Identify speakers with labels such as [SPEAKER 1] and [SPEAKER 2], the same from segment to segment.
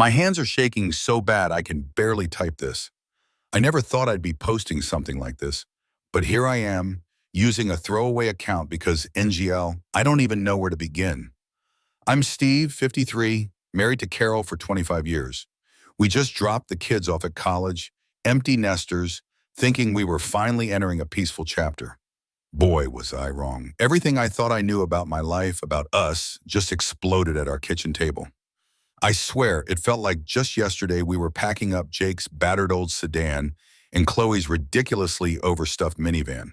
[SPEAKER 1] My hands are shaking so bad I can barely type this. I never thought I'd be posting something like this, but here I am, using a throwaway account because NGL, I don't even know where to begin. I'm Steve, 53, married to Carol for 25 years. We just dropped the kids off at college, empty nesters, thinking we were finally entering a peaceful chapter. Boy, was I wrong. Everything I thought I knew about my life, about us, just exploded at our kitchen table. I swear, it felt like just yesterday we were packing up Jake's battered old sedan and Chloe's ridiculously overstuffed minivan.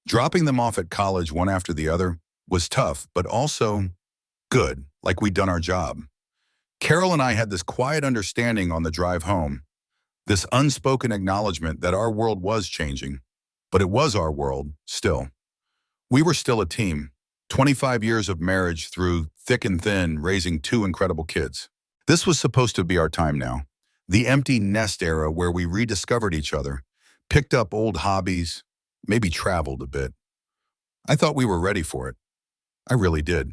[SPEAKER 1] Dropping them off at college one after the other was tough, but also good, like we'd done our job. Carol and I had this quiet understanding on the drive home, this unspoken acknowledgement that our world was changing, but it was our world still. We were still a team, 25 years of marriage through thick and thin, raising two incredible kids. This was supposed to be our time now, the empty nest era where we rediscovered each other, picked up old hobbies, maybe traveled a bit. I thought we were ready for it. I really did.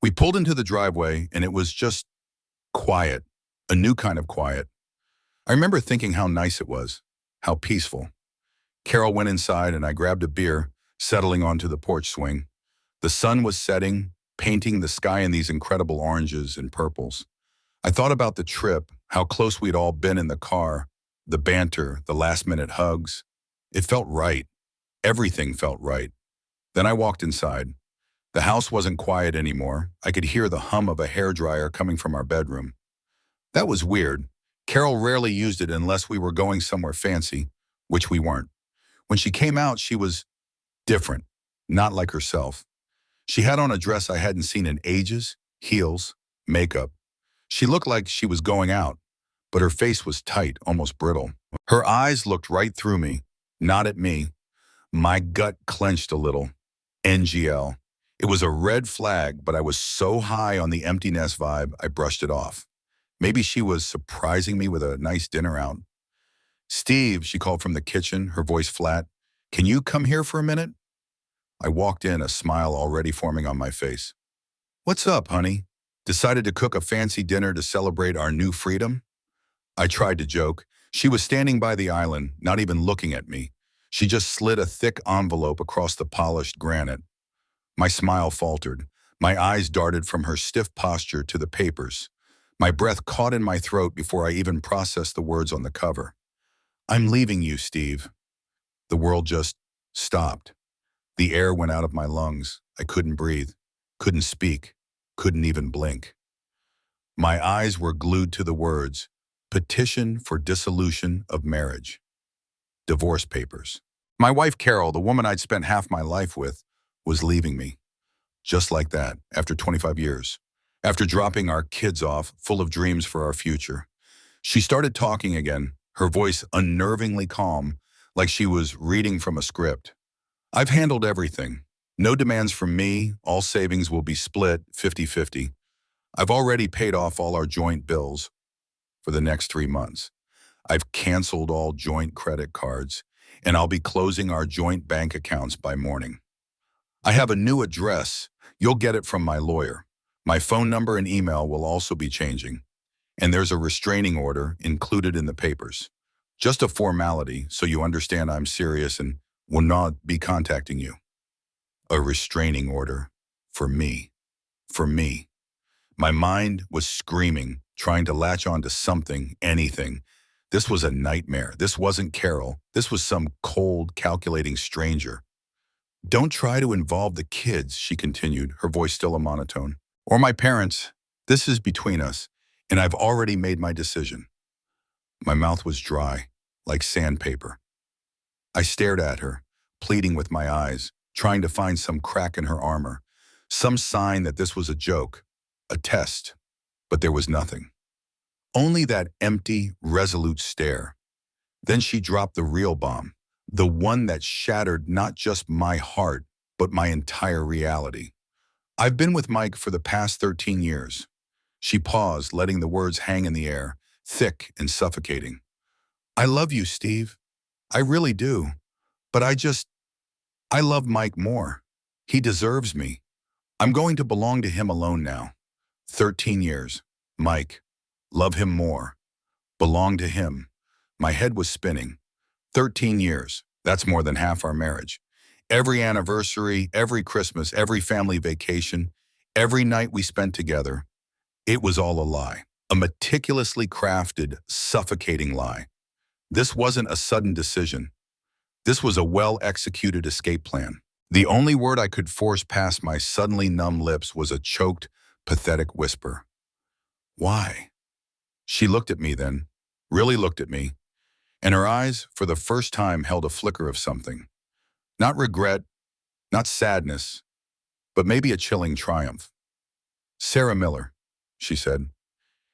[SPEAKER 1] We pulled into the driveway and it was just quiet, a new kind of quiet. I remember thinking how nice it was, how peaceful. Carol went inside and I grabbed a beer, settling onto the porch swing. The sun was setting, painting the sky in these incredible oranges and purples. I thought about the trip, how close we'd all been in the car, the banter, the last-minute hugs. It felt right. Everything felt right. Then I walked inside. The house wasn't quiet anymore. I could hear the hum of a hairdryer coming from our bedroom. That was weird. Carol rarely used it unless we were going somewhere fancy, which we weren't. When she came out, she was different, not like herself. She had on a dress I hadn't seen in ages, heels, makeup. She looked like she was going out, but her face was tight, almost brittle. Her eyes looked right through me, not at me. My gut clenched a little. NGL. It was a red flag, but I was so high on the empty nest vibe, I brushed it off. Maybe she was surprising me with a nice dinner out. "Steve," she called from the kitchen, her voice flat. "Can you come here for a minute?" I walked in, a smile already forming on my face. "What's up, honey? Decided to cook a fancy dinner to celebrate our new freedom?" I tried to joke. She was standing by the island, not even looking at me. She just slid a thick envelope across the polished granite. My smile faltered. My eyes darted from her stiff posture to the papers. My breath caught in my throat before I even processed the words on the cover. "I'm leaving you, Steve." The world just stopped. The air went out of my lungs. I couldn't breathe, couldn't speak, couldn't even blink. My eyes were glued to the words, "Petition for dissolution of marriage." Divorce papers. My wife, Carol, the woman I'd spent half my life with, was leaving me. Just like that, after 25 years. After dropping our kids off, full of dreams for our future. She started talking again, her voice unnervingly calm, like she was reading from a script. "I've handled everything. No demands from me. All savings will be split 50-50. I've already paid off all our joint bills for the next 3 months. I've canceled all joint credit cards, and I'll be closing our joint bank accounts by morning. I have a new address. You'll get it from my lawyer. My phone number and email will also be changing. And there's a restraining order included in the papers. Just a formality, so you understand I'm serious and will not be contacting you." A restraining order. For me. For me. My mind was screaming, trying to latch onto something, anything. This was a nightmare. This wasn't Carol. This was some cold, calculating stranger. "Don't try to involve the kids," she continued, her voice still a monotone. "Or my parents. This is between us, and I've already made my decision." My mouth was dry, like sandpaper. I stared at her, pleading with my eyes, trying to find some crack in her armor, some sign that this was a joke, a test, but there was nothing. Only that empty, resolute stare. Then she dropped the real bomb, the one that shattered not just my heart, but my entire reality. "I've been with Mike for the past 13 years. She paused, letting the words hang in the air, thick and suffocating. "I love you, Steve. I really do. But I love Mike more. He deserves me. I'm going to belong to him alone now. 13 years. Mike. love him more, belong to him. My head was spinning. 13 years, that's more than half our marriage. Every anniversary, every Christmas, every family vacation, every night we spent together, it was all a lie. A meticulously crafted, suffocating lie. This wasn't a sudden decision. This was a well-executed escape plan. The only word I could force past my suddenly numb lips was a choked, pathetic whisper. Why? She looked at me then, really looked at me, and her eyes, for the first time, held a flicker of something. Not regret, not sadness, but maybe a chilling triumph. Sarah Miller, she said.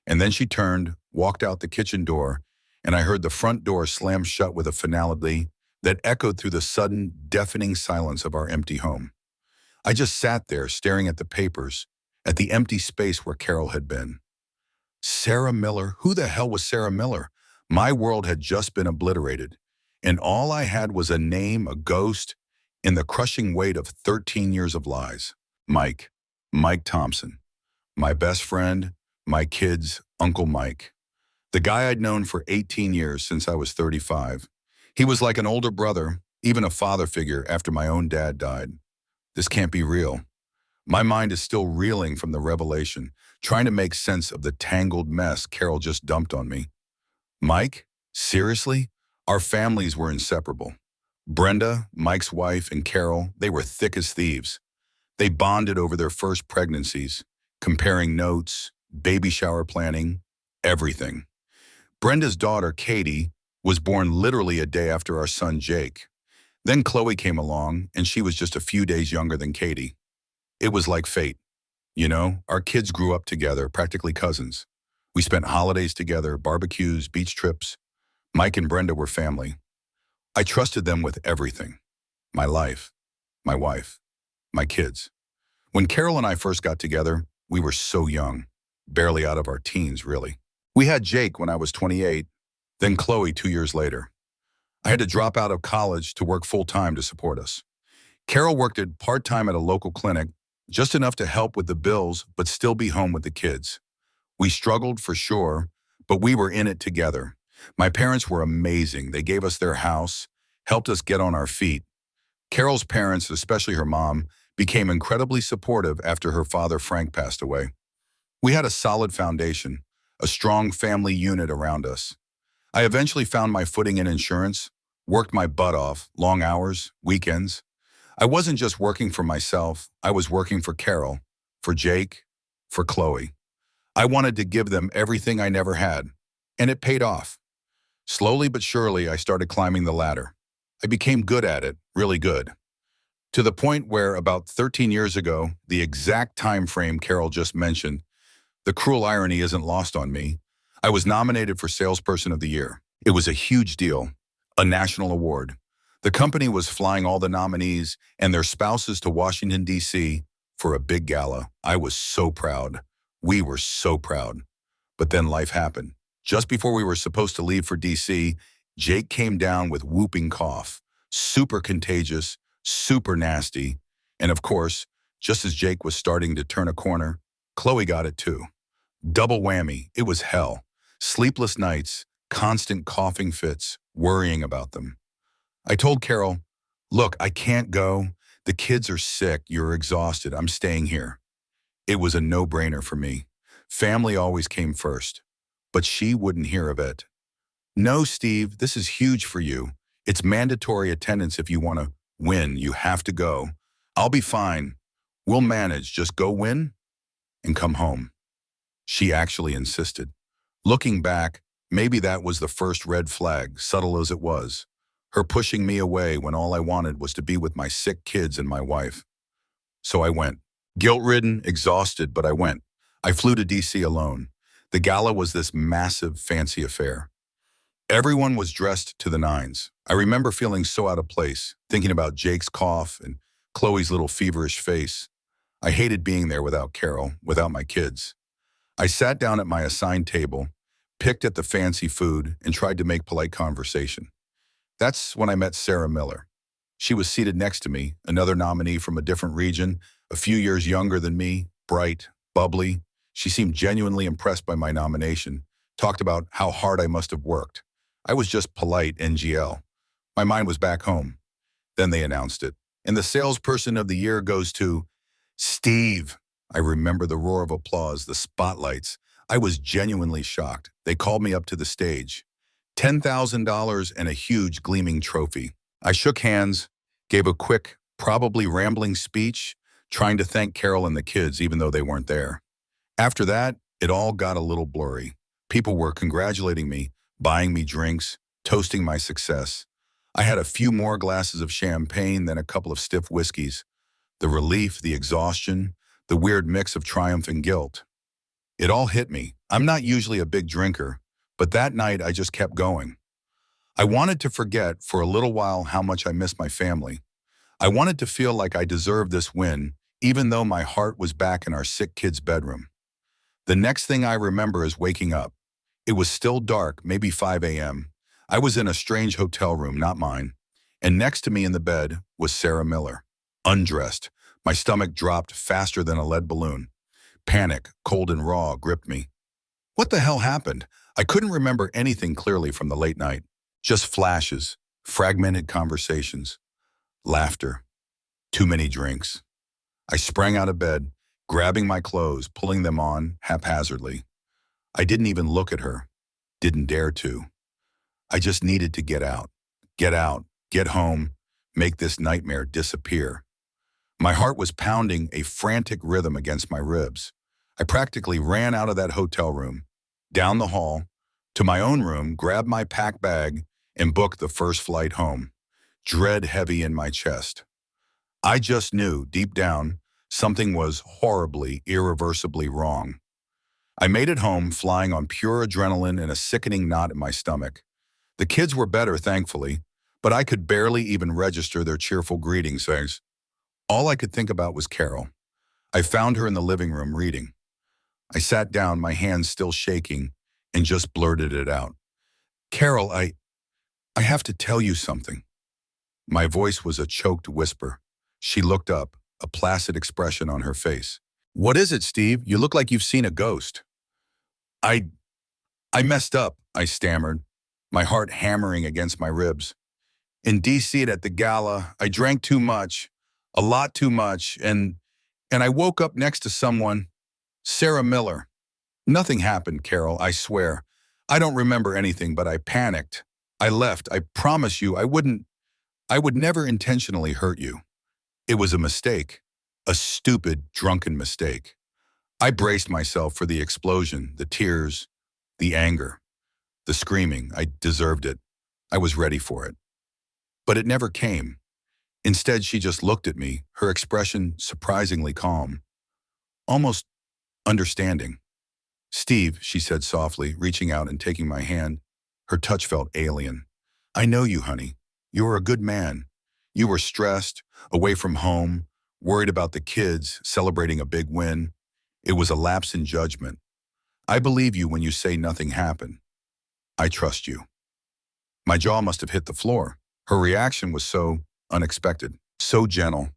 [SPEAKER 1] And then she turned, walked out the kitchen door, and I heard the front door slam shut with a finality that echoed through the sudden, deafening silence of our empty home. I just sat there staring at the papers, at the empty space where Carol had been. Sarah Miller? Who the hell was Sarah Miller? My world had just been obliterated, and all I had was a name, a ghost, in the crushing weight of 13 years of lies. Mike Thompson. My best friend, my kids, Uncle Mike. The guy I'd known for 18 years since I was 35. He was like an older brother, even a father figure after my own dad died. This can't be real. My mind is still reeling from the revelation, trying to make sense of the tangled mess Carol just dumped on me. Mike? Seriously? Our families were inseparable. Brenda, Mike's wife, and Carol, they were thick as thieves. They bonded over their first pregnancies, comparing notes, baby shower planning, everything. Brenda's daughter, Katie, was born literally a day after our son, Jake. Then Chloe came along, and she was just a few days younger than Katie. It was like fate. You know, our kids grew up together, practically cousins. We spent holidays together, barbecues, beach trips. Mike and Brenda were family. I trusted them with everything. My life, my wife, my kids. When Carol and I first got together, we were so young, barely out of our teens, really. We had Jake when I was 28, then Chloe 2 years later. I had to drop out of college to work full-time to support us. Carol worked at part-time at a local clinic, just enough to help with the bills, but still be home with the kids. We struggled for sure, but we were in it together. My parents were amazing. They gave us their house, helped us get on our feet. Carol's parents, especially her mom, became incredibly supportive after her father Frank passed away. We had a solid foundation, a strong family unit around us. I eventually found my footing in insurance, worked my butt off, long hours, weekends. I wasn't just working for myself, I was working for Carol, for Jake, for Chloe. I wanted to give them everything I never had, and it paid off. Slowly but surely, I started climbing the ladder. I became good at it, really good. To the point where about 13 years ago, the exact time frame Carol just mentioned, the cruel irony isn't lost on me, I was nominated for Salesperson of the Year. It was a huge deal, a national award. The company was flying all the nominees and their spouses to Washington, D.C. for a big gala. I was so proud. We were so proud. But then life happened. Just before we were supposed to leave for D.C., Jake came down with whooping cough. Super contagious, super nasty. And of course, just as Jake was starting to turn a corner, Chloe got it too. Double whammy. It was hell. Sleepless nights, constant coughing fits, worrying about them. I told Carol, look, I can't go. The kids are sick. You're exhausted. I'm staying here. It was a no-brainer for me. Family always came first. But she wouldn't hear of it. No, Steve, this is huge for you. It's mandatory attendance if you want to win. You have to go. I'll be fine. We'll manage. Just go win and come home. She actually insisted. Looking back, maybe that was the first red flag, subtle as it was. Her pushing me away when all I wanted was to be with my sick kids and my wife. So I went. Guilt-ridden, exhausted, but I went. I flew to D.C. alone. The gala was this massive, fancy affair. Everyone was dressed to the nines. I remember feeling so out of place, thinking about Jake's cough and Chloe's little feverish face. I hated being there without Carol, without my kids. I sat down at my assigned table, picked at the fancy food, and tried to make polite conversation. That's when I met Sarah Miller. She was seated next to me, another nominee from a different region, a few years younger than me, bright, bubbly. She seemed genuinely impressed by my nomination, talked about how hard I must have worked. I was just polite NGL. My mind was back home. Then they announced it. And the salesperson of the year goes to Steve. I remember the roar of applause, the spotlights. I was genuinely shocked. They called me up to the stage. $10,000 and a huge gleaming trophy. I shook hands, gave a quick, probably rambling speech, trying to thank Carol and the kids even though they weren't there. After that, it all got a little blurry. People were congratulating me, buying me drinks, toasting my success. I had a few more glasses of champagne than a couple of stiff whiskeys. The relief, the exhaustion, the weird mix of triumph and guilt. It all hit me. I'm not usually a big drinker, but that night I just kept going. I wanted to forget for a little while how much I missed my family. I wanted to feel like I deserved this win, even though my heart was back in our sick kid's bedroom. The next thing I remember is waking up. It was still dark, maybe 5 a.m. I was in a strange hotel room, not mine, and next to me in the bed was Sarah Miller, undressed. My stomach dropped faster than a lead balloon. Panic, cold and raw, gripped me. What the hell happened? I couldn't remember anything clearly from the late night. Just flashes, fragmented conversations, laughter, too many drinks. I sprang out of bed, grabbing my clothes, pulling them on haphazardly. I didn't even look at her, didn't dare to. I just needed to get out, get home, make this nightmare disappear. My heart was pounding a frantic rhythm against my ribs. I practically ran out of that hotel room, down the hall, to my own room, grabbed my pack bag, and booked the first flight home, dread heavy in my chest. I just knew, deep down, something was horribly, irreversibly wrong. I made it home, flying on pure adrenaline and a sickening knot in my stomach. The kids were better, thankfully, but I could barely even register their cheerful greetings. All I could think about was Carol. I found her in the living room reading. I sat down, my hands still shaking, and just blurted it out. Carol, I have to tell you something. My voice was a choked whisper. She looked up, a placid expression on her face. What is it, Steve? You look like you've seen a ghost. I messed up, I stammered, my heart hammering against my ribs. In D.C. at the gala, I drank too much, a lot too much, and I woke up next to someone, Sarah Miller. Nothing happened, Carol, I swear. I don't remember anything, but I panicked. I left. I promise you I would never intentionally hurt you. It was a mistake, a stupid, drunken mistake. I braced myself for the explosion, the tears, the anger, the screaming. I deserved it. I was ready for it. But it never came. Instead, she just looked at me, her expression surprisingly calm, almost understanding. Steve, she said softly, reaching out and taking my hand. Her touch felt alien. I know you, honey. You are a good man. You were stressed, away from home, worried about the kids, celebrating a big win. It was a lapse in judgment. I believe you when you say nothing happened. I trust you. My jaw must have hit the floor. Her reaction was so unexpected, so gentle.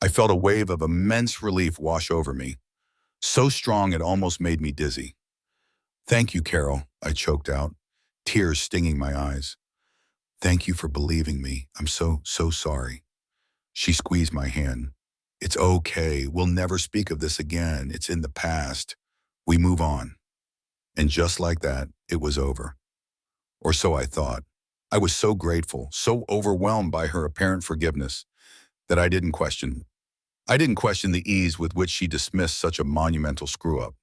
[SPEAKER 1] I felt a wave of immense relief wash over me, so strong it almost made me dizzy. Thank you, Carol, I choked out, tears stinging my eyes. Thank you for believing me. I'm so sorry. She squeezed my hand. It's okay. We'll never speak of this again. It's in the past. We move on. And just like that, it was over. Or so I thought. I was so grateful, so overwhelmed by her apparent forgiveness that I didn't question. I didn't question the ease with which she dismissed such a monumental screw-up.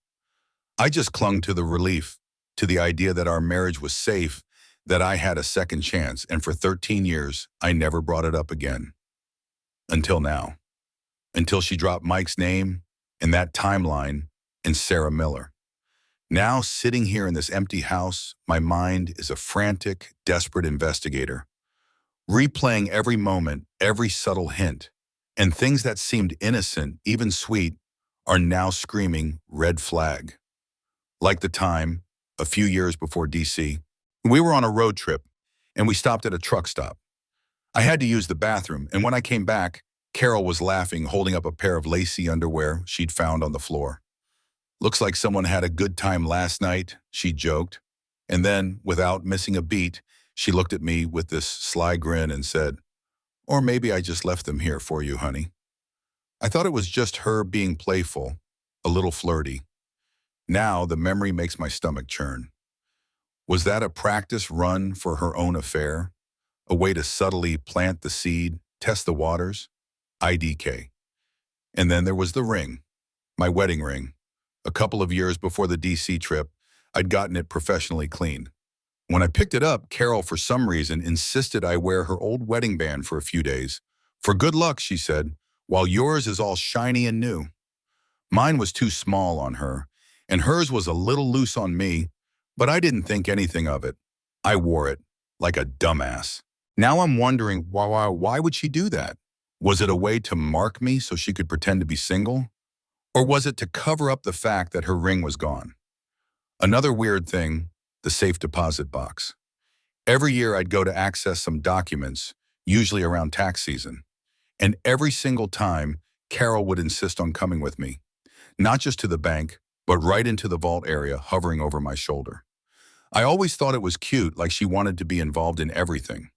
[SPEAKER 1] I just clung to the relief, to the idea that our marriage was safe, that I had a second chance, and for 13 years, I never brought it up again. Until now. Until she dropped Mike's name, and that timeline, and Sarah Miller. Now, sitting here in this empty house, my mind is a frantic, desperate investigator, replaying every moment, every subtle hint, and things that seemed innocent, even sweet, are now screaming red flag. Like the time, a few years before D.C., we were on a road trip, and we stopped at a truck stop. I had to use the bathroom, and when I came back, Carol was laughing, holding up a pair of lacy underwear she'd found on the floor. Looks like someone had a good time last night, she joked. And then, without missing a beat, she looked at me with this sly grin and said, "Or maybe I just left them here for you, honey." I thought it was just her being playful, a little flirty. Now the memory makes my stomach churn. Was that a practice run for her own affair? A way to subtly plant the seed, test the waters? IDK. And then there was the ring, my wedding ring. A couple of years before the DC trip, I'd gotten it professionally cleaned. When I picked it up, Carol, for some reason, insisted I wear her old wedding band for a few days. "For good luck," she said, "while yours is all shiny and new." Mine was too small on her, and hers was a little loose on me, but I didn't think anything of it. I wore it like a dumbass. Now I'm wondering, why would she do that? Was it a way to mark me so she could pretend to be single? Or was it to cover up the fact that her ring was gone? Another weird thing, the safe deposit box. Every year I'd go to access some documents, usually around tax season. And every single time, Carol would insist on coming with me. Not just to the bank, but right into the vault area, hovering over my shoulder. I always thought it was cute, like she wanted to be involved in everything.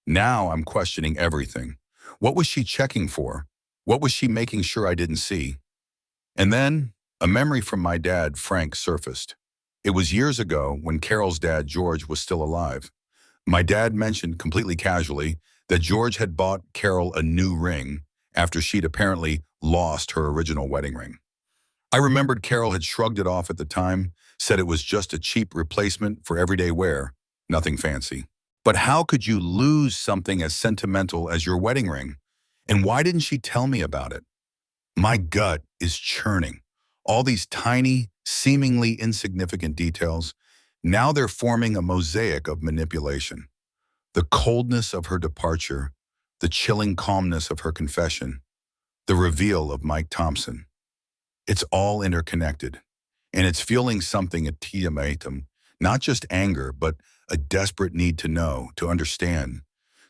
[SPEAKER 1] Now I'm questioning everything. What was she checking for? What was she making sure I didn't see? And then, a memory from my dad, Frank, surfaced. It was years ago when Carol's dad, George, was still alive. My dad mentioned completely casually that George had bought Carol a new ring after she'd apparently lost her original wedding ring. I remembered Carol had shrugged it off at the time, said it was just a cheap replacement for everyday wear, nothing fancy. But how could you lose something as sentimental as your wedding ring? And why didn't she tell me about it? My gut is churning. All these tiny, seemingly insignificant details, now they're forming a mosaic of manipulation. The coldness of her departure, the chilling calmness of her confession, the reveal of Mike Thompson. It's all interconnected, and it's fueling something at ultimatum, not just anger, but a desperate need to know, to understand,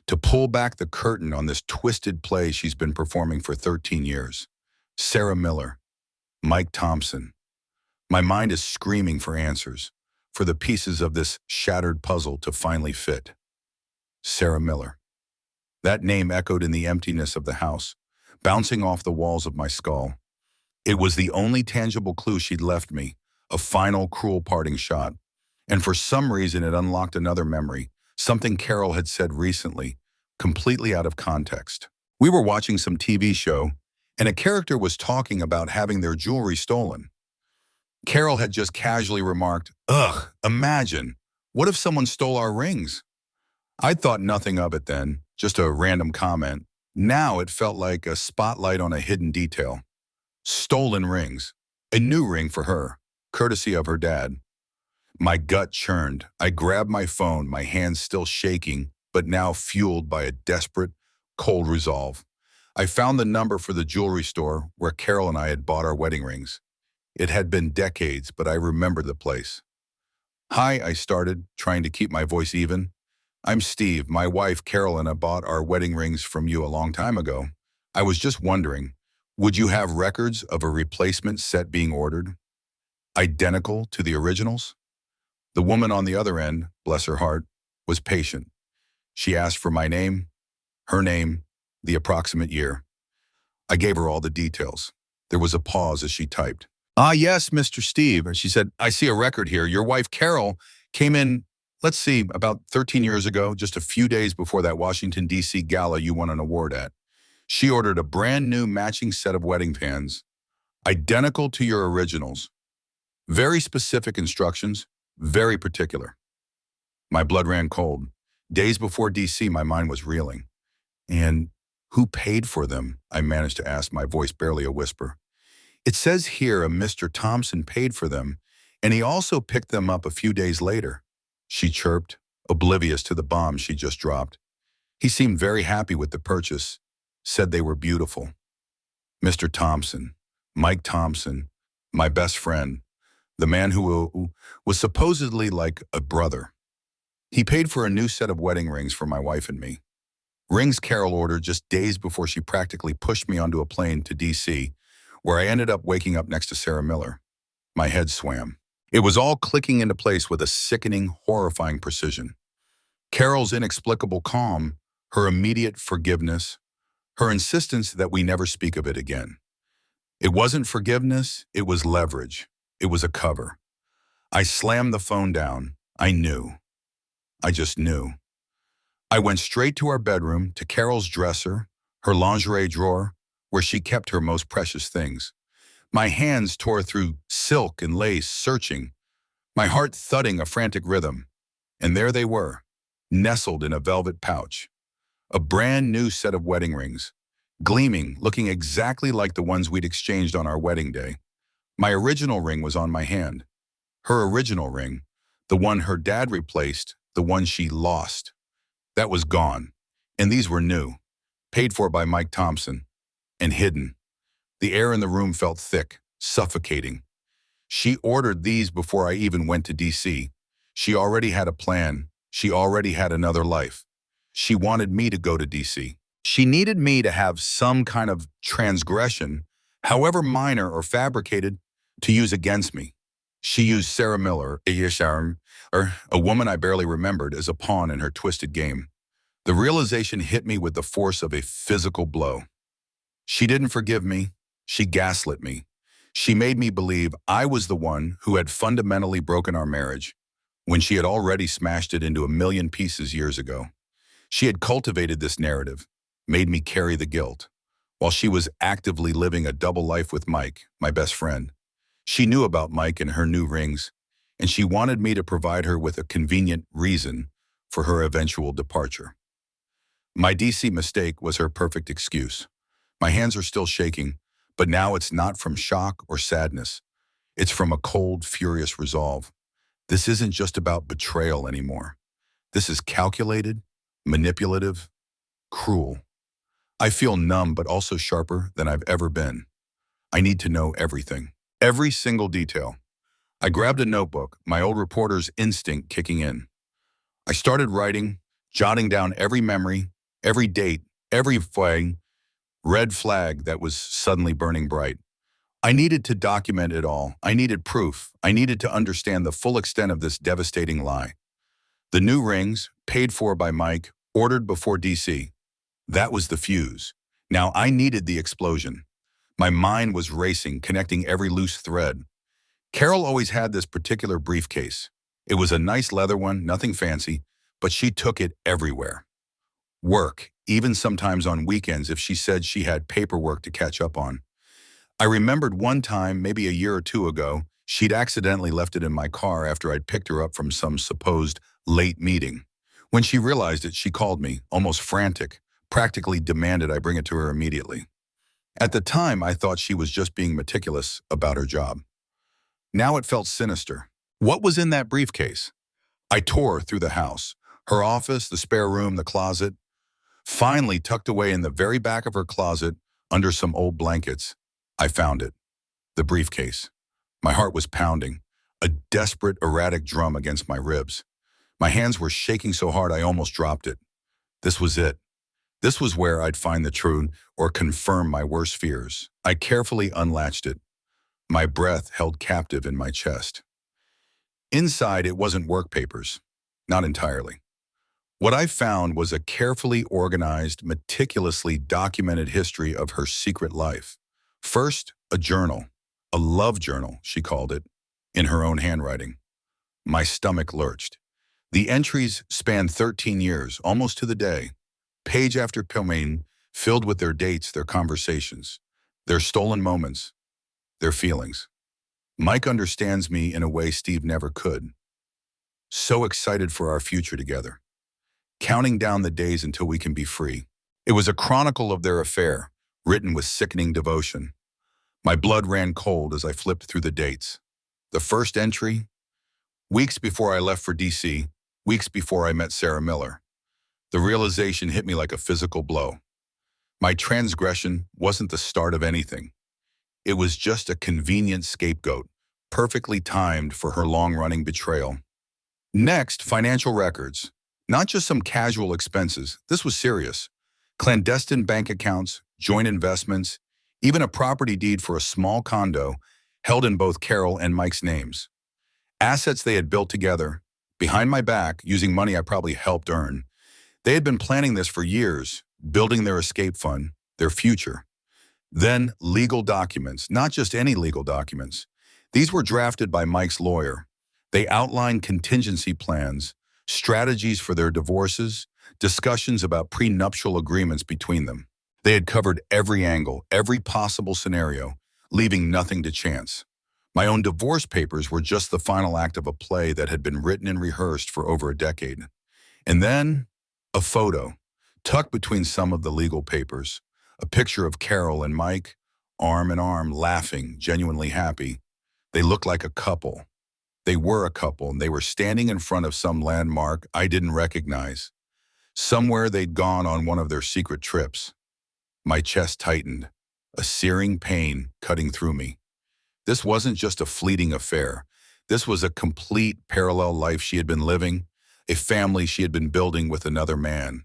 [SPEAKER 1] to pull back the curtain on this twisted play she's been performing for 13 years. Sarah Miller, Mike Thompson. My mind is screaming for answers, for the pieces of this shattered puzzle to finally fit. Sarah Miller. That name echoed in the emptiness of the house, bouncing off the walls of my skull. It was the only tangible clue she'd left me, a final cruel parting shot. And for some reason it unlocked another memory, something Carol had said recently, completely out of context. We were watching some TV show, and a character was talking about having their jewelry stolen. Carol had just casually remarked, "Ugh, imagine, what if someone stole our rings?" I thought nothing of it then, just a random comment. Now it felt like a spotlight on a hidden detail. Stolen rings. A new ring for her, courtesy of her dad. My gut churned. I grabbed my phone, my hands still shaking, but now fueled by a desperate, cold resolve. I found the number for the jewelry store where Carol and I had bought our wedding rings. It had been decades, but I remembered the place. "Hi," I started, trying to keep my voice even. "I'm Steve. My wife, Carol, and I bought our wedding rings from you a long time ago. I was just wondering, would you have records of a replacement set being ordered? Identical to the originals?" The woman on the other end, bless her heart, was patient. She asked for my name, her name, the approximate year. I gave her all the details. There was a pause as she typed. "Ah, yes, Mr. Steve," she said, "I see a record here. Your wife, Carol, came in, let's see, about 13 years ago, just a few days before that Washington, D.C. gala you won an award at. She ordered a brand new matching set of wedding bands, identical to your originals. Very specific instructions, very particular." My blood ran cold. Days before D.C., my mind was reeling. "And who paid for them?" I managed to ask, my voice barely a whisper. "It says here a Mr. Thompson paid for them, and he also picked them up a few days later," she chirped, oblivious to the bomb she just dropped. "He seemed very happy with the purchase, said they were beautiful." Mr. Thompson, Mike Thompson, my best friend, the man who was supposedly like a brother. He paid for a new set of wedding rings for my wife and me. Rings Carol ordered just days before she practically pushed me onto a plane to D.C., where I ended up waking up next to Sarah Miller. My head swam. It was all clicking into place with a sickening, horrifying precision. Carol's inexplicable calm, her immediate forgiveness, her insistence that we never speak of it again. It wasn't forgiveness, it was leverage. It was a cover. I slammed the phone down. I knew. I just knew. I went straight to our bedroom, to Carol's dresser, her lingerie drawer, where she kept her most precious things. My hands tore through silk and lace, searching, my heart thudding a frantic rhythm. And there they were, nestled in a velvet pouch. A brand new set of wedding rings, gleaming, looking exactly like the ones we'd exchanged on our wedding day. My original ring was on my hand. Her original ring, the one her dad replaced, the one she lost. That was gone. And these were new, paid for by Mike Thompson, and hidden. The air in the room felt thick, suffocating. She ordered these before I even went to DC. She already had a plan. She already had another life. She wanted me to go to DC. She needed me to have some kind of transgression, however minor or fabricated, to use against me. She used Sarah Miller, a woman I barely remembered, as a pawn in her twisted game. The realization hit me with the force of a physical blow. She didn't forgive me. She gaslit me. She made me believe I was the one who had fundamentally broken our marriage, when she had already smashed it into a million pieces years ago. She had cultivated this narrative, made me carry the guilt, while she was actively living a double life with Mike, my best friend. She knew about Mike and her new rings, and she wanted me to provide her with a convenient reason for her eventual departure. My DC mistake was her perfect excuse. My hands are still shaking, but now it's not from shock or sadness. It's from a cold, furious resolve. This isn't just about betrayal anymore. This is calculated, manipulative, cruel. I feel numb, but also sharper than I've ever been. I need to know everything. Every single detail. I grabbed a notebook, my old reporter's instinct kicking in. I started writing, jotting down every memory, every date, every red flag that was suddenly burning bright. I needed to document it all. I needed proof. I needed to understand the full extent of this devastating lie. The new rings, paid for by Mike, ordered before DC. That was the fuse. Now I needed the explosion. My mind was racing, connecting every loose thread. Carol always had this particular briefcase. It was a nice leather one, nothing fancy, but she took it everywhere. Work, even sometimes on weekends if she said she had paperwork to catch up on. I remembered one time, maybe a year or two ago, she'd accidentally left it in my car after I'd picked her up from some supposed late meeting. When she realized it, she called me, almost frantic, practically demanded I bring it to her immediately. At the time, I thought she was just being meticulous about her job. Now it felt sinister. What was in that briefcase? I tore through the house. Her office, the spare room, the closet. Finally, tucked away in the very back of her closet, under some old blankets, I found it. The briefcase. My heart was pounding, a desperate, erratic drum against my ribs. My hands were shaking so hard I almost dropped it. This was it. This was where I'd find the truth or confirm my worst fears. I carefully unlatched it, my breath held captive in my chest. Inside, it wasn't work papers. Not entirely. What I found was a carefully organized, meticulously documented history of her secret life. First, a journal, a love journal, she called it, in her own handwriting. My stomach lurched. The entries spanned 13 years, almost to the day. Page after page, filled with their dates, their conversations, their stolen moments, their feelings. Mike understands me in a way Steve never could. So excited for our future together. Counting down the days until we can be free. It was a chronicle of their affair, written with sickening devotion. My blood ran cold as I flipped through the dates. The first entry, weeks before I left for DC, weeks before I met Sarah Miller. The realization hit me like a physical blow. My transgression wasn't the start of anything. It was just a convenient scapegoat, perfectly timed for her long-running betrayal. Next, financial records. Not just some casual expenses. This was serious. Clandestine bank accounts, joint investments, even a property deed for a small condo held in both Carol and Mike's names. Assets they had built together, behind my back, using money I probably helped earn. They had been planning this for years, building their escape fund, their future. Then legal documents, not just any legal documents. These were drafted by Mike's lawyer. They outlined contingency plans, strategies for their divorces, discussions about prenuptial agreements between them. They had covered every angle, every possible scenario, leaving nothing to chance. My own divorce papers were just the final act of a play that had been written and rehearsed for over a decade. And then, a photo, tucked between some of the legal papers, a picture of Carol and Mike, arm in arm, laughing, genuinely happy. They looked like a couple. They were a couple, and they were standing in front of some landmark I didn't recognize. Somewhere they'd gone on one of their secret trips. My chest tightened, a searing pain cutting through me. This wasn't just a fleeting affair. This was a complete parallel life she had been living, a family she had been building with another man.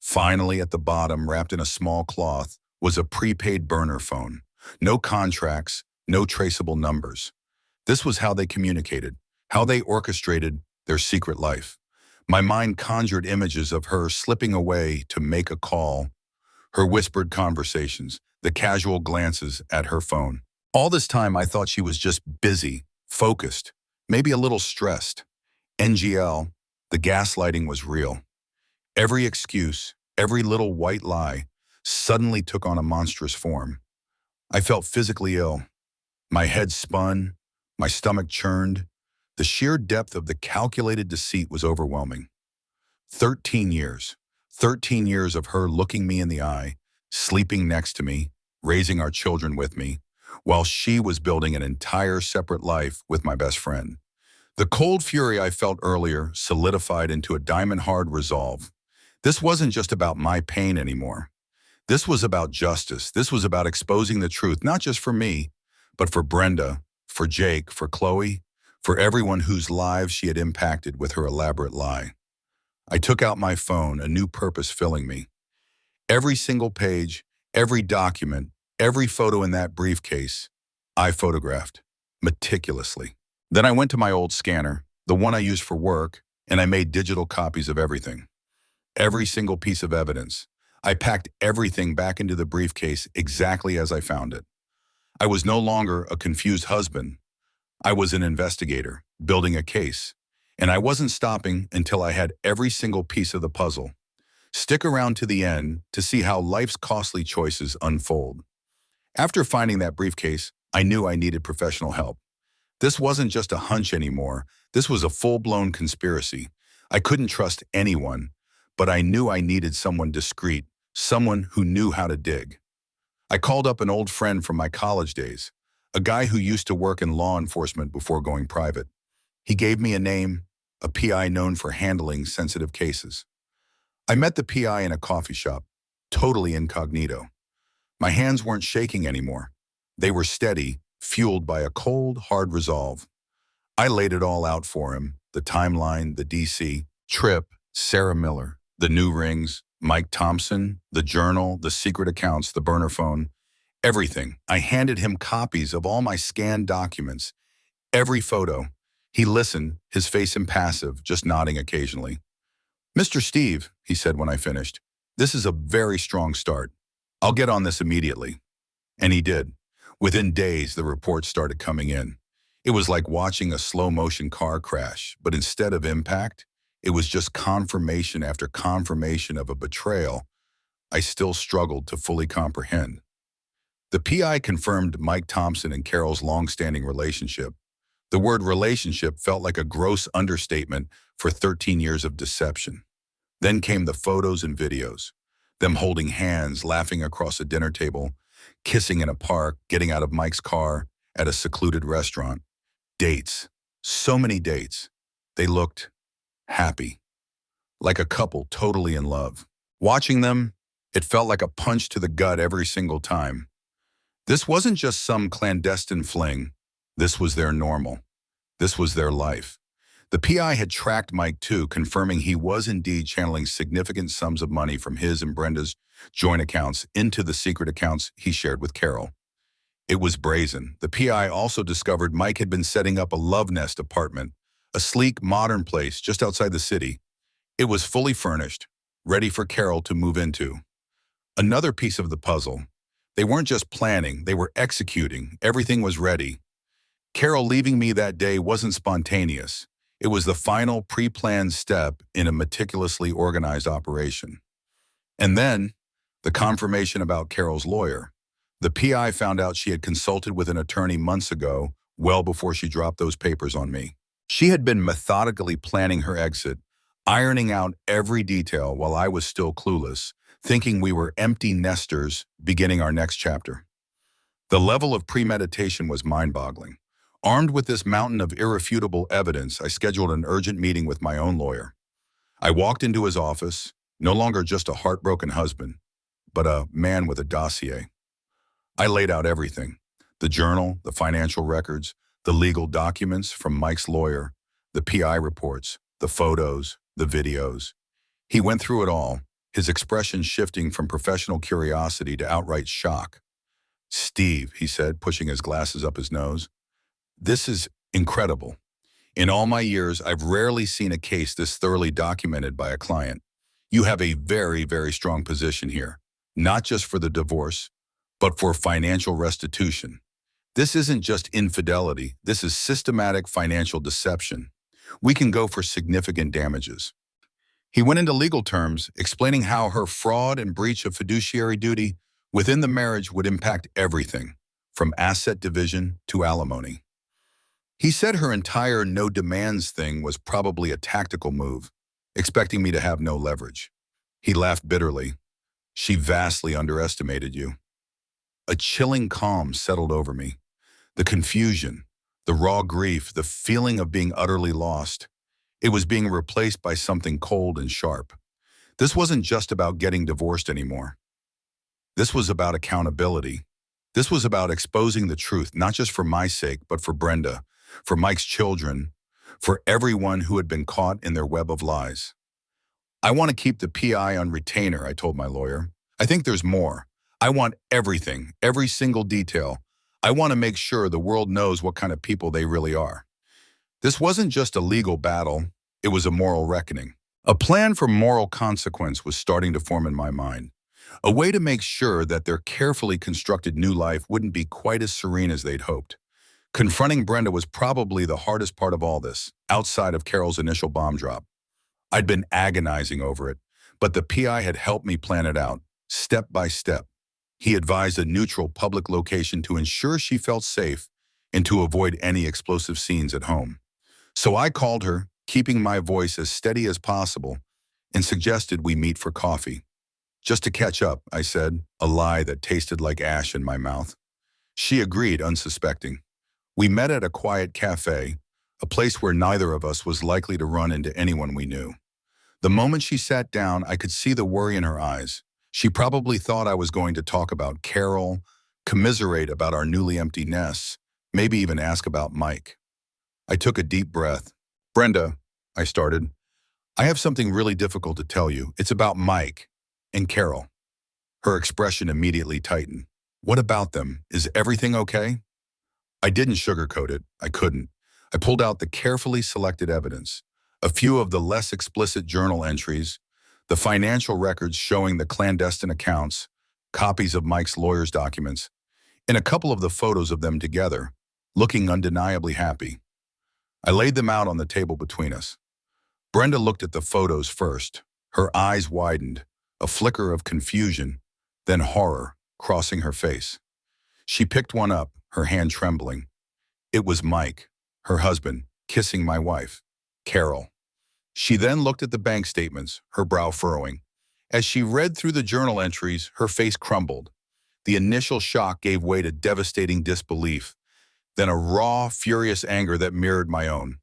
[SPEAKER 1] Finally, at the bottom, wrapped in a small cloth, was a prepaid burner phone. No contracts, no traceable numbers. This was how they communicated, how they orchestrated their secret life. My mind conjured images of her slipping away to make a call, her whispered conversations, the casual glances at her phone. All this time, I thought she was just busy, focused, maybe a little stressed. NGL, the gaslighting was real. Every excuse, every little white lie, suddenly took on a monstrous form. I felt physically ill. My head spun, my stomach churned. The sheer depth of the calculated deceit was overwhelming. 13 years. 13 years of her looking me in the eye, sleeping next to me, raising our children with me, while she was building an entire separate life with my best friend. The cold fury I felt earlier solidified into a diamond-hard resolve. This wasn't just about my pain anymore. This was about justice. This was about exposing the truth, not just for me, but for Brenda, for Jake, for Chloe, for everyone whose lives she had impacted with her elaborate lie. I took out my phone, a new purpose filling me. Every single page, every document, every photo in that briefcase, I photographed, meticulously. Then I went to my old scanner, the one I used for work, and I made digital copies of everything. Every single piece of evidence. I packed everything back into the briefcase exactly as I found it. I was no longer a confused husband. I was an investigator, building a case. And I wasn't stopping until I had every single piece of the puzzle. Stick around to the end to see how life's costly choices unfold. After finding that briefcase, I knew I needed professional help. This wasn't just a hunch anymore. This was a full-blown conspiracy. I couldn't trust anyone, but I knew I needed someone discreet, someone who knew how to dig. I called up an old friend from my college days, a guy who used to work in law enforcement before going private. He gave me a name, a PI known for handling sensitive cases. I met the PI in a coffee shop, totally incognito. My hands weren't shaking anymore. They were steady, fueled by a cold, hard resolve. I laid it all out for him, the timeline, the DC, trip, Sarah Miller, the new rings, Mike Thompson, the journal, the secret accounts, the burner phone, everything. I handed him copies of all my scanned documents, every photo. He listened, his face impassive, just nodding occasionally. "Mr. Steve," he said when I finished, "this is a very strong start. I'll get on this immediately." And he did. Within days, the reports started coming in. It was like watching a slow-motion car crash, but instead of impact, it was just confirmation after confirmation of a betrayal I still struggled to fully comprehend. The PI confirmed Mike Thompson and Carol's long-standing relationship. The word relationship felt like a gross understatement for 13 years of deception. Then came the photos and videos, them holding hands, laughing across a dinner table, kissing in a park, getting out of Mike's car at a secluded restaurant. Dates, so many dates. They looked happy, like a couple totally in love. Watching them, it felt like a punch to the gut every single time. This wasn't just some clandestine fling. This was their normal. This was their life. The PI had tracked Mike too, confirming he was indeed channeling significant sums of money from his and Brenda's joint accounts into the secret accounts he shared with Carol. It was brazen. The PI also discovered Mike had been setting up a love nest apartment, a sleek, modern place just outside the city. It was fully furnished, ready for Carol to move into. Another piece of the puzzle. They weren't just planning, they were executing. Everything was ready. Carol leaving me that day wasn't spontaneous. It was the final pre-planned step in a meticulously organized operation. And then, the confirmation about Carol's lawyer. The PI found out she had consulted with an attorney months ago, well before she dropped those papers on me. She had been methodically planning her exit, ironing out every detail while I was still clueless, thinking we were empty nesters beginning our next chapter. The level of premeditation was mind-boggling. Armed with this mountain of irrefutable evidence, I scheduled an urgent meeting with my own lawyer. I walked into his office, no longer just a heartbroken husband, but a man with a dossier. I laid out everything: the journal, the financial records, the legal documents from Mike's lawyer, the PI reports, the photos, the videos. He went through it all, his expression shifting from professional curiosity to outright shock. "Steve," he said, pushing his glasses up his nose, "this is incredible. In all my years, I've rarely seen a case this thoroughly documented by a client. You have a very, very strong position here, not just for the divorce, but for financial restitution. This isn't just infidelity, this is systematic financial deception. We can go for significant damages." He went into legal terms, explaining how her fraud and breach of fiduciary duty within the marriage would impact everything, from asset division to alimony. He said her entire no demands thing was probably a tactical move, expecting me to have no leverage. He laughed bitterly. "She vastly underestimated you." A chilling calm settled over me. The confusion, the raw grief, the feeling of being utterly lost. It was being replaced by something cold and sharp. This wasn't just about getting divorced anymore. This was about accountability. This was about exposing the truth, not just for my sake, but for Brenda, for Mike's children, for everyone who had been caught in their web of lies. "I want to keep the PI on retainer," I told my lawyer. "I think there's more. I want everything, every single detail. I want to make sure the world knows what kind of people they really are." This wasn't just a legal battle, it was a moral reckoning. A plan for moral consequence was starting to form in my mind. A way to make sure that their carefully constructed new life wouldn't be quite as serene as they'd hoped. Confronting Brenda was probably the hardest part of all this, outside of Carol's initial bomb drop. I'd been agonizing over it, but the PI had helped me plan it out, step by step. He advised a neutral public location to ensure she felt safe and to avoid any explosive scenes at home. So I called her, keeping my voice as steady as possible, and suggested we meet for coffee. "Just to catch up," I said, a lie that tasted like ash in my mouth. She agreed, unsuspecting. We met at a quiet cafe, a place where neither of us was likely to run into anyone we knew. The moment she sat down, I could see the worry in her eyes. She probably thought I was going to talk about Carol, commiserate about our newly empty nests, maybe even ask about Mike. I took a deep breath. "Brenda," I started, "I have something really difficult to tell you. It's about Mike and Carol." Her expression immediately tightened. "What about them? Is everything okay?" I didn't sugarcoat it. I couldn't. I pulled out the carefully selected evidence, a few of the less explicit journal entries, the financial records showing the clandestine accounts, copies of Mike's lawyer's documents, and a couple of the photos of them together, looking undeniably happy. I laid them out on the table between us. Brenda looked at the photos first. Her eyes widened, a flicker of confusion, then horror crossing her face. She picked one up, her hand trembling. It was Mike, her husband, kissing my wife, Carol. She then looked at the bank statements, her brow furrowing. As she read through the journal entries, her face crumbled. The initial shock gave way to devastating disbelief, then a raw, furious anger that mirrored my own.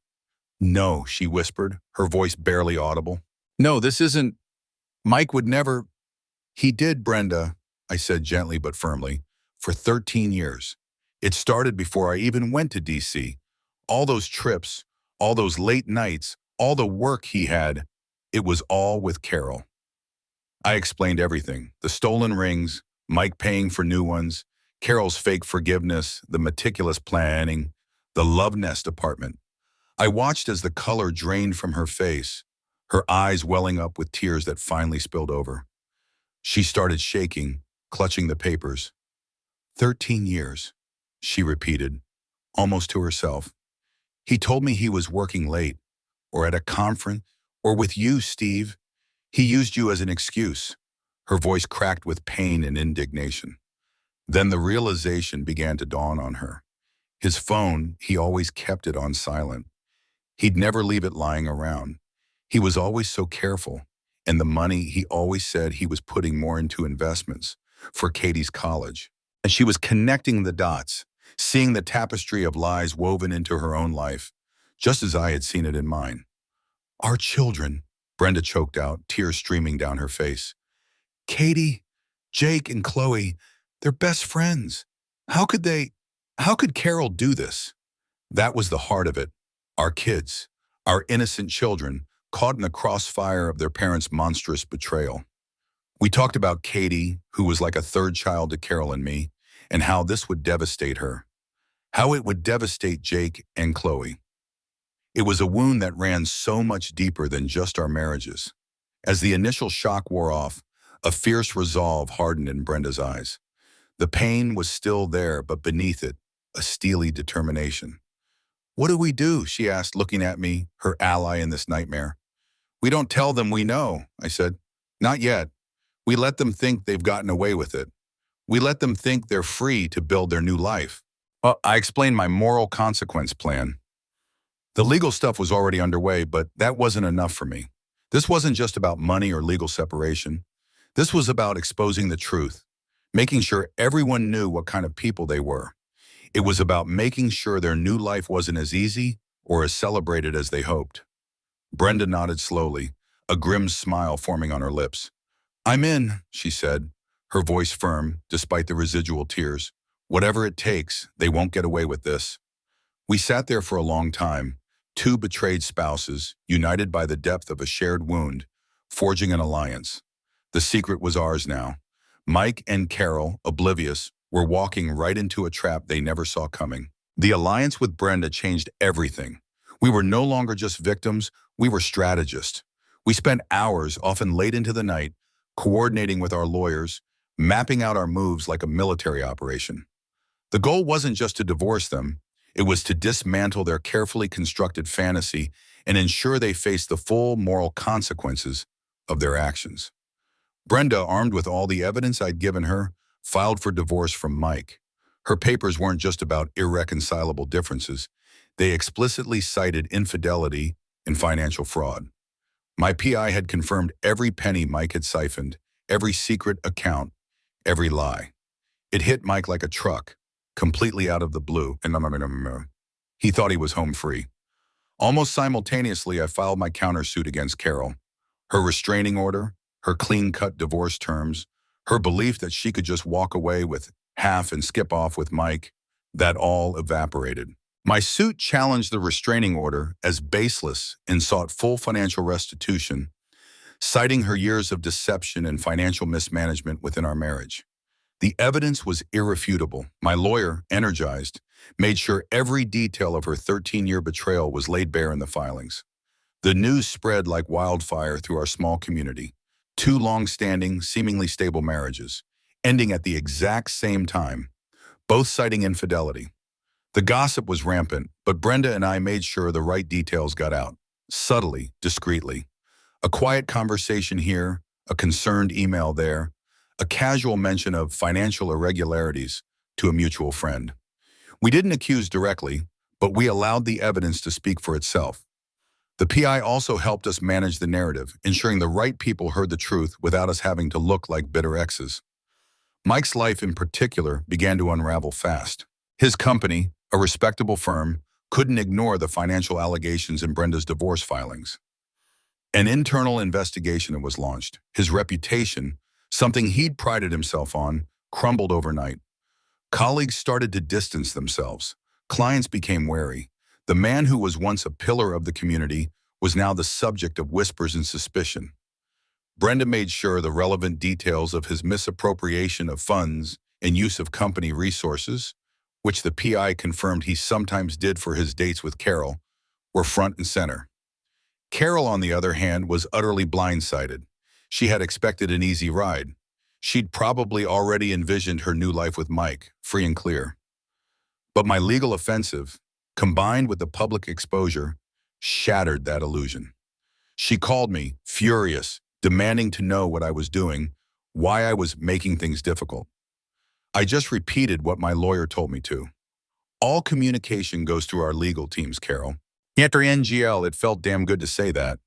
[SPEAKER 1] "No," she whispered, her voice barely audible. "No, this isn't. Mike would never—" "He did, Brenda," I said gently but firmly, "for 13 years. It started before I even went to D.C. All those trips, all those late nights, all the work he had, it was all with Carol." I explained everything: the stolen rings, Mike paying for new ones, Carol's fake forgiveness, the meticulous planning, the love nest apartment. I watched as the color drained from her face, her eyes welling up with tears that finally spilled over. She started shaking, clutching the papers. 13 years, she repeated, almost to herself. He told me he was working late, or at a conference, or with you, Steve. He used you as an excuse. Her voice cracked with pain and indignation. Then the realization began to dawn on her. His phone, he always kept it on silent. He'd never leave it lying around. He was always so careful. And the money, he always said he was putting more into investments for Katie's college. And she was connecting the dots, seeing the tapestry of lies woven into her own life, just as I had seen it in mine. Our children, Brenda choked out, tears streaming down her face. Katie, Jake, and Chloe, they're best friends. How could Carol do this? That was the heart of it. Our kids, our innocent children, caught in the crossfire of their parents' monstrous betrayal. We talked about Katie, who was like a third child to Carol and me, and how this would devastate her. How it would devastate Jake and Chloe. It was a wound that ran so much deeper than just our marriages. As the initial shock wore off, a fierce resolve hardened in Brenda's eyes. The pain was still there, but beneath it, a steely determination. What do we do? She asked, looking at me, her ally in this nightmare. We don't tell them we know, I said. Not yet. We let them think they've gotten away with it. We let them think they're free to build their new life. I explained my moral consequence plan. The legal stuff was already underway, but that wasn't enough for me. This wasn't just about money or legal separation. This was about exposing the truth, making sure everyone knew what kind of people they were. It was about making sure their new life wasn't as easy or as celebrated as they hoped. Brenda nodded slowly, a grim smile forming on her lips. I'm in, she said, her voice firm despite the residual tears. Whatever it takes, they won't get away with this. We sat there for a long time, two betrayed spouses, united by the depth of a shared wound, forging an alliance. The secret was ours now. Mike and Carol, oblivious, were walking right into a trap they never saw coming. The alliance with Brenda changed everything. We were no longer just victims, we were strategists. We spent hours, often late into the night, coordinating with our lawyers, mapping out our moves like a military operation. The goal wasn't just to divorce them, it was to dismantle their carefully constructed fantasy and ensure they faced the full moral consequences of their actions. Brenda, armed with all the evidence I'd given her, filed for divorce from Mike. Her papers weren't just about irreconcilable differences. They explicitly cited infidelity and financial fraud. My PI had confirmed every penny Mike had siphoned, every secret account, every lie. It hit Mike like a truck, completely out of the blue, and he thought he was home free. Almost simultaneously, I filed my countersuit against Carol. Her restraining order, her clean-cut divorce terms, her belief that she could just walk away with half and skip off with Mike, that all evaporated. My suit challenged the restraining order as baseless and sought full financial restitution, citing her years of deception and financial mismanagement within our marriage. The evidence was irrefutable. My lawyer, energized, made sure every detail of her 13-year betrayal was laid bare in the filings. The news spread like wildfire through our small community. Two long-standing, seemingly stable marriages, ending at the exact same time, both citing infidelity. The gossip was rampant, but Brenda and I made sure the right details got out, subtly, discreetly. A quiet conversation here, a concerned email there, a casual mention of financial irregularities to a mutual friend. We didn't accuse directly, but we allowed the evidence to speak for itself. The PI also helped us manage the narrative, ensuring the right people heard the truth without us having to look like bitter exes. Mike's life in particular began to unravel fast. His company, a respectable firm, couldn't ignore the financial allegations in Brenda's divorce filings. An internal investigation was launched. His reputation, something he'd prided himself on, crumbled overnight. Colleagues started to distance themselves. Clients became wary. The man who was once a pillar of the community was now the subject of whispers and suspicion. Brenda made sure the relevant details of his misappropriation of funds, and use of company resources, which the PI confirmed he sometimes did for his dates with Carol, were front and center. Carol, on the other hand, was utterly blindsided. She had expected an easy ride. She'd probably already envisioned her new life with Mike, free and clear. But my legal offensive, combined with the public exposure, shattered that illusion. She called me, furious, demanding to know what I was doing, why I was making things difficult. I just repeated what my lawyer told me to. All communication goes through our legal teams, Carol. After NGL, it felt damn good to say that.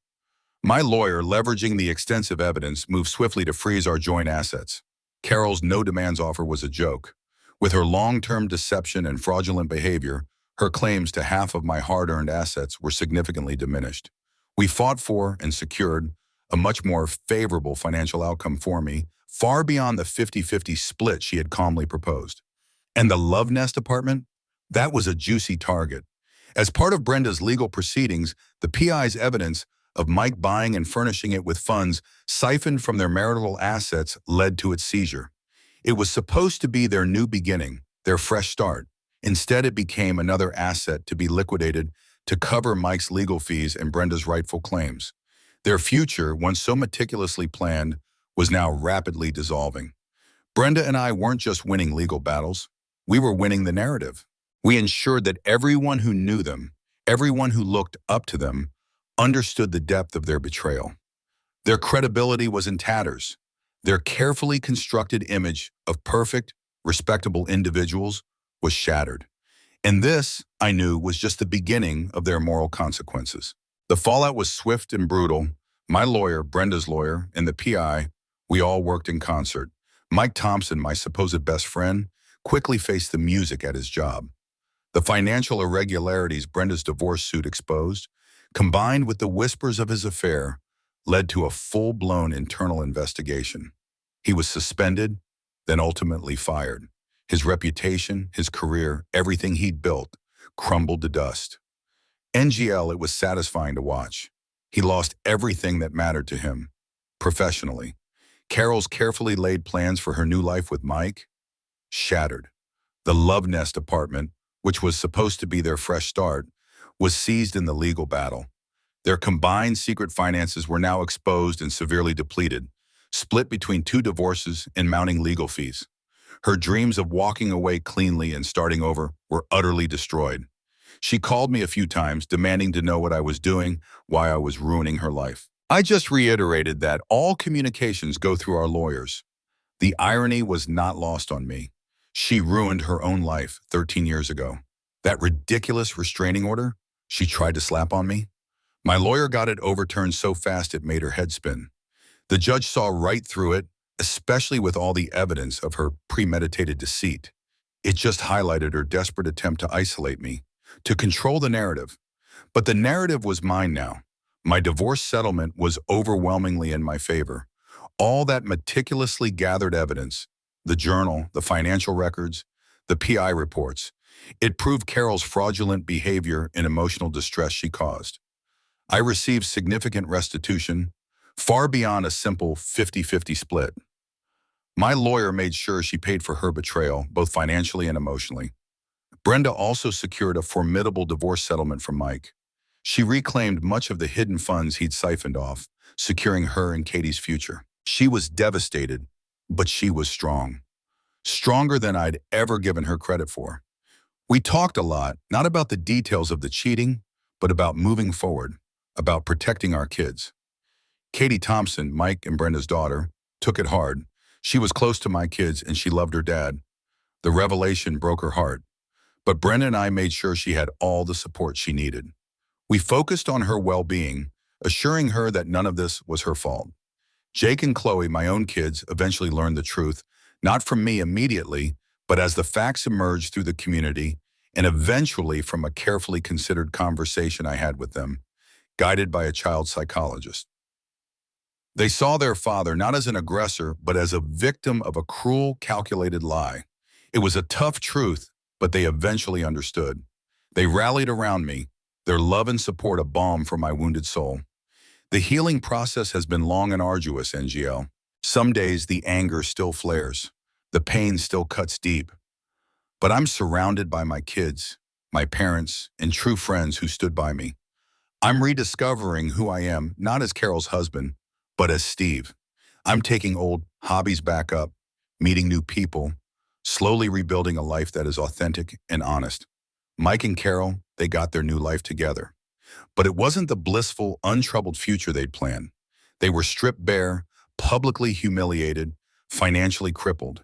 [SPEAKER 1] My lawyer, leveraging the extensive evidence, moved swiftly to freeze our joint assets. Carol's no-demands offer was a joke. With her long-term deception and fraudulent behavior, her claims to half of my hard-earned assets were significantly diminished. We fought for and secured a much more favorable financial outcome for me, far beyond the 50-50 split she had calmly proposed. And the Love Nest apartment? That was a juicy target. As part of Brenda's legal proceedings, the PI's evidence of Mike buying and furnishing it with funds siphoned from their marital assets led to its seizure. It was supposed to be their new beginning, their fresh start. Instead, it became another asset to be liquidated to cover Mike's legal fees and Brenda's rightful claims. Their future, once so meticulously planned, was now rapidly dissolving. Brenda and I weren't just winning legal battles, we were winning the narrative. We ensured that everyone who knew them, everyone who looked up to them, understood the depth of their betrayal. Their credibility was in tatters. Their carefully constructed image of perfect, respectable individuals was shattered. And this, I knew, was just the beginning of their moral consequences. The fallout was swift and brutal. My lawyer, Brenda's lawyer, and the PI, we all worked in concert. Mike Thompson, my supposed best friend, quickly faced the music at his job. The financial irregularities Brenda's divorce suit exposed, combined with the whispers of his affair, led to a full-blown internal investigation. He was suspended, then ultimately fired. His reputation, his career, everything he'd built, crumbled to dust. NGL, it was satisfying to watch. He lost everything that mattered to him, professionally. Carol's carefully laid plans for her new life with Mike, shattered. The Love Nest apartment, which was supposed to be their fresh start, was seized in the legal battle. Their combined secret finances were now exposed and severely depleted, split between 2 divorces and mounting legal fees. Her dreams of walking away cleanly and starting over were utterly destroyed. She called me a few times, demanding to know what I was doing, why I was ruining her life. I just reiterated that all communications go through our lawyers. The irony was not lost on me. She ruined her own life 13 years ago. That ridiculous restraining order she tried to slap on me, my lawyer got it overturned so fast it made her head spin. The judge saw right through it, especially with all the evidence of her premeditated deceit. It just highlighted her desperate attempt to isolate me, to control the narrative. But the narrative was mine now. My divorce settlement was overwhelmingly in my favor. All that meticulously gathered evidence, the journal, the financial records, the PI reports, it proved Carol's fraudulent behavior and emotional distress she caused. I received significant restitution, far beyond a simple 50-50 split. My lawyer made sure she paid for her betrayal, both financially and emotionally. Brenda also secured a formidable divorce settlement from Mike. She reclaimed much of the hidden funds he'd siphoned off, securing her and Katie's future. She was devastated, but she was strong. Stronger than I'd ever given her credit for. We talked a lot, not about the details of the cheating, but about moving forward, about protecting our kids. Katie Thompson, Mike and Brenda's daughter, took it hard. She was close to my kids and she loved her dad. The revelation broke her heart. But Brenda and I made sure she had all the support she needed. We focused on her well-being, assuring her that none of this was her fault. Jake and Chloe, my own kids, eventually learned the truth, not from me immediately, but as the facts emerged through the community, and eventually from a carefully considered conversation I had with them, guided by a child psychologist. They saw their father not as an aggressor, but as a victim of a cruel, calculated lie. It was a tough truth, but they eventually understood. They rallied around me, their love and support a balm for my wounded soul. The healing process has been long and arduous, NGL. Some days the anger still flares. The pain still cuts deep, but I'm surrounded by my kids, my parents, and true friends who stood by me. I'm rediscovering who I am, not as Carol's husband, but as Steve. I'm taking old hobbies back up, meeting new people, slowly rebuilding a life that is authentic and honest. Mike and Carol, they got their new life together. But it wasn't the blissful, untroubled future they'd planned. They were stripped bare, publicly humiliated, financially crippled.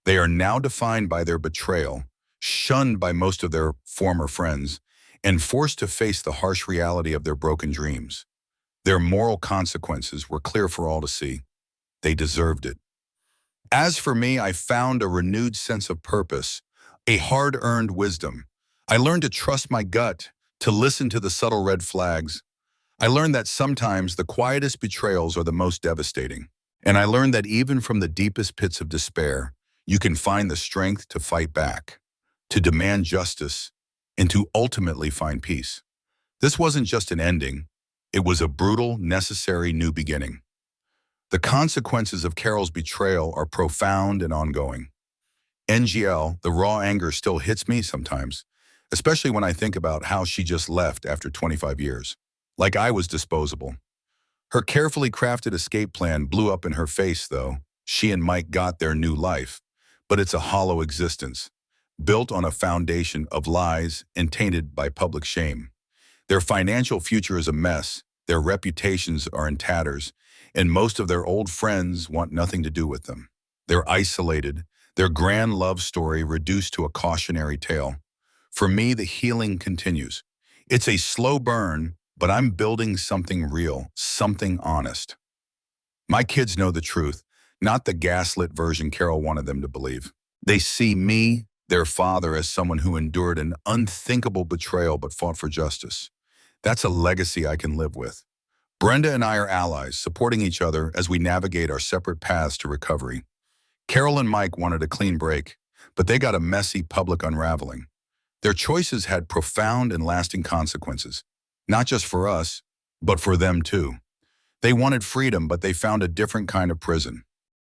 [SPEAKER 1] They are now defined by their betrayal, shunned by most of their former friends, and forced to face the harsh reality of their broken dreams. Their moral consequences were clear for all to see. They deserved it. As for me, I found a renewed sense of purpose, a hard-earned wisdom. I learned to trust my gut, to listen to the subtle red flags. I learned that sometimes the quietest betrayals are the most devastating. And I learned that even from the deepest pits of despair, you can find the strength to fight back, to demand justice, and to ultimately find peace. This wasn't just an ending. It was a brutal, necessary new beginning. The consequences of Carol's betrayal are profound and ongoing. NGL, the raw anger still hits me sometimes, especially when I think about how she just left after 25 years. Like I was disposable. Her carefully crafted escape plan blew up in her face, though. She and Mike got their new life, but it's a hollow existence, built on a foundation of lies and tainted by public shame. Their financial future is a mess, their reputations are in tatters, and most of their old friends want nothing to do with them. They're isolated, their grand love story reduced to a cautionary tale. For me, the healing continues. It's a slow burn, but I'm building something real, something honest. My kids know the truth, not the gaslit version Carol wanted them to believe. They see me, their father, as someone who endured an unthinkable betrayal but fought for justice. That's a legacy I can live with. Brenda and I are allies, supporting each other as we navigate our separate paths to recovery. Carol and Mike wanted a clean break, but they got a messy public unraveling. Their choices had profound and lasting consequences, not just for us, but for them too. They wanted freedom, but they found a different kind of prison.